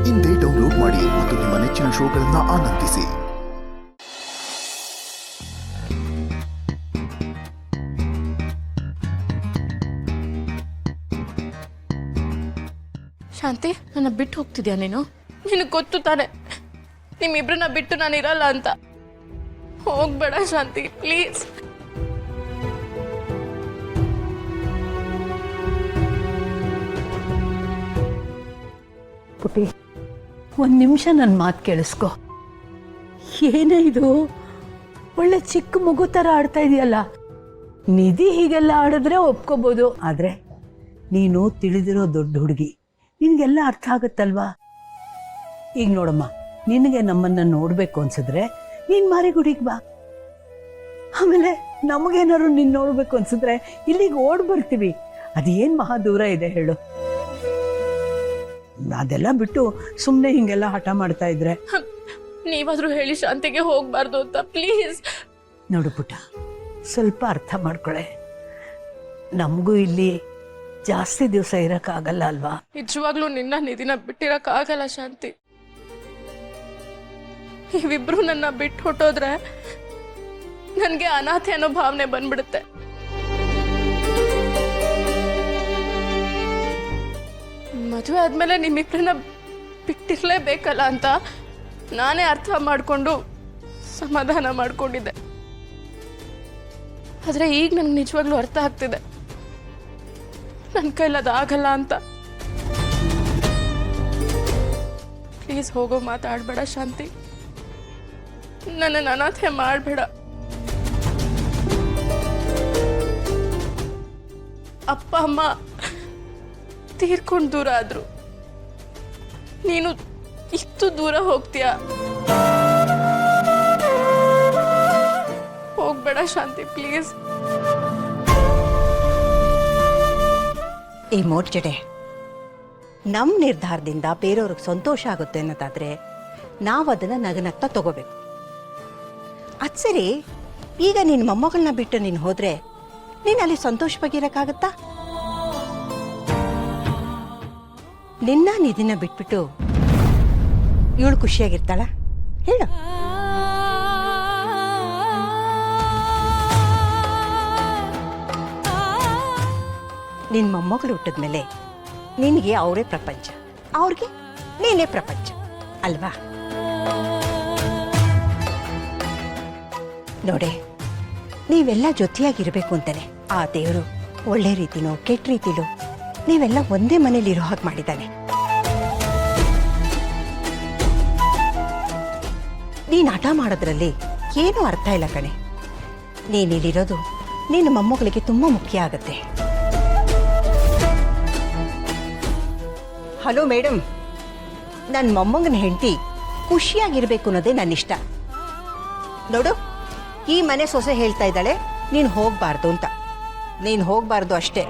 ಇಂದೇ ಡೌನ್ಲೋಡ್ ಮಾಡಿ ಮತ್ತು ನಿಮ್ಮ ನೆಚ್ಚಿನ ಶೋಗಳನ್ನು ಆನಂದಿಸಿ. ಶಾಂತಿ, ನನ್ನ ಬಿಟ್ಟು ಹೋಗ್ತಿದ್ಯಾ ನೀನು? ನಿನಗೆ ಗೊತ್ತು ತಾನೆ ನಿಮ್ಮಿಬ್ರನ್ನ ಬಿಟ್ಟು ನಾನು ಇರಲ್ಲ ಅಂತ. ಹೋಗ್ಬೇಡ ಶಾಂತಿ, ಪ್ಲೀಸ್. ಪುಟಿ, ಒಂದು ನಿಮಿಷ ನನ್ನ ಮಾತು ಕೇಳಿಸ್ಕೊ. ಏನೇ ಇದು, ಒಳ್ಳೆ ಚಿಕ್ಕ ಮಗು ಥರ ಆಡ್ತಾ ಇದೆಯಲ್ಲ. ನಿಧಿ ಹೀಗೆಲ್ಲ ಆಡಿದ್ರೆ ಒಪ್ಕೋಬೋದು, ಆದರೆ ನೀನು ತಿಳಿದಿರೋ ದೊಡ್ಡ ಹುಡುಗಿ, ನಿನಗೆಲ್ಲ ಅರ್ಥ ಆಗುತ್ತಲ್ವಾ? ಈಗ ನೋಡಮ್ಮ, ನಿನಗೆ ನಮ್ಮನ್ನು ನೋಡಬೇಕು ಅನ್ಸಿದ್ರೆ ನೀನು ಮಾರಿಗುಡಿಗೆ ಬಾ. ಆಮೇಲೆ ನಮಗೇನಾದ್ರು ನೀನು ನೋಡಬೇಕು ಅನ್ಸಿದ್ರೆ ಇಲ್ಲಿಗೆ ಓಡ್ ಬರ್ತೀವಿ. ಅದೇನು ಮಹಾ ದೂರ ಇದೆ ಹೇಳು? ಅದೆಲ್ಲ ಬಿಟ್ಟು ಸುಮ್ಮನೆ ಹಿಂಗೆಲ್ಲ ಹಠ ಮಾಡ್ತಾ ಇದ್ರೆ ನೀವಾದ್ರೂ ಹೇಳಿ ಶಾಂತಿಗೆ ಹೋಗ್ಬಾರ್ದು ಅಂತ, ಪ್ಲೀಸ್. ನೋಡು ಪುಟ್ಟ, ಸ್ವಲ್ಪ ಅರ್ಥ ಮಾಡ್ಕೊಳೆ. ನಮಗೂ ಇಲ್ಲಿ ಜಾಸ್ತಿ ದಿವಸ ಇರೋಕ್ಕಾಗಲ್ಲ ಅಲ್ವಾ? ನಿಜವಾಗ್ಲೂ ನಿನ್ನ ನಿಧಿನ ಬಿಟ್ಟಿರಕ್ಕಾಗಲ್ಲ ಶಾಂತಿ. ನೀವಿಬ್ರು ನನ್ನ ಬಿಟ್ಟು ಹೊಟ್ಟೋದ್ರೆ ನನಗೆ ಅನಾಥೆ ಅನ್ನೋ ಭಾವನೆ ಬಂದ್ಬಿಡುತ್ತೆ. ಮದುವೆ ಆದ್ಮೇಲೆ ನಿಮ್ಮಿಬ್ರನ್ನ ಬಿಟ್ಟಿರ್ಲೇಬೇಕಲ್ಲ ಅಂತ ನಾನೇ ಅರ್ಥ ಮಾಡಿಕೊಂಡು ಸಮಾಧಾನ ಮಾಡ್ಕೊಂಡಿದ್ದೆ. ಆದ್ರೆ ಈಗ ನನಗೆ ನಿಜವಾಗ್ಲೂ ಅರ್ಥ ಆಗ್ತಿದೆ, ನನ್ನ ಕೈಲದು ಆಗಲ್ಲ ಅಂತ. ಪ್ಲೀಸ್ ಹೋಗೋ ಮಾತಾಡ್ಬೇಡ ಶಾಂತಿ, ನನ್ನನ್ನು ಅನಾಥೆ ಮಾಡಬೇಡ. ಅಪ್ಪ ಅಮ್ಮ ತೀರ್ಕೊಂಡು ದೂರ ಆದ್ರು, ನೀನು ಇಷ್ಟು ದೂರ ಹೋಗ್ತೀಯಾ? ಹೋಗ್ಬೇಡ ಶಾಂತಿ, ಪ್ಲೀಸ್. ಈ ಮೋರ್ಚಡೆ ನಮ್ಮ ನಿರ್ಧಾರದಿಂದ ಬೇರೆಯವ್ರಿಗೆ ಸಂತೋಷ ಆಗುತ್ತೆ ಅನ್ನೋದಾದ್ರೆ ನಾವು ಅದನ್ನು ನಗನಗ್ತಾ ತಗೋಬೇಕು. ಅದು ಸರಿ, ಈಗ ನಿನ್ನ ಮೊಮ್ಮಗಳನ್ನ ಬಿಟ್ಟು ನೀನು ಹೋದ್ರೆ ನೀನು ಅಲ್ಲಿ ಸಂತೋಷವಾಗಿರೋಕ್ಕಾಗತ್ತಾ? ನಿನ್ನ ನಿಧಿನ ಬಿಟ್ಬಿಟ್ಟು ಇವಳು ಖುಷಿಯಾಗಿರ್ತಾಳ ಹೇಳು? ನಿನ್ನ ಮೊಮ್ಮಗಳು ಹುಟ್ಟಿದ್ಮೇಲೆ ನಿನಗೆ ಅವರೇ ಪ್ರಪಂಚ, ಅವ್ರಿಗೆ ನೀನೇ ಪ್ರಪಂಚ ಅಲ್ವಾ? ನೋಡೆ, ನೀವೆಲ್ಲ ಜೊತೆಯಾಗಿರ್ಬೇಕು ಅಂತಾನೆ ಆ ದೇವರು ಒಳ್ಳೆ ರೀತಿನೋ ಕೆಟ್ಟ ರೀತಿಲೋ ನೀವೆಲ್ಲ ಒಂದೇ ಮನೇಲಿ ಇರೋ ಹಾಗೆ ಮಾಡಿದ್ದಾನೆ. ನೀನು ಹಠ ಮಾಡೋದ್ರಲ್ಲಿ ಏನೂ ಅರ್ಥ ಇಲ್ಲ ಕಣೆ. ನೀನಿಲ್ಲಿರೋದು ನಿನ್ನ ಮೊಮ್ಮಗಳಿಗೆ ತುಂಬಾ ಮುಖ್ಯ ಆಗತ್ತೆ. ಹಲೋ ಮೇಡಮ್, ನನ್ನ ಮೊಮ್ಮಗನ ಹೆಂಡತಿ ಖುಷಿಯಾಗಿರ್ಬೇಕು ಅನ್ನೋದೇ ನನ್ನ ಇಷ್ಟ. ನೋಡು, ಈ ಮನೆ ಸೊಸೆ ಹೇಳ್ತಾ ಇದ್ದಾಳೆ ನೀನು ಹೋಗ್ಬಾರ್ದು ಅಂತ. ನೀನು ಹೋಗ್ಬಾರ್ದು ಅಷ್ಟೇ.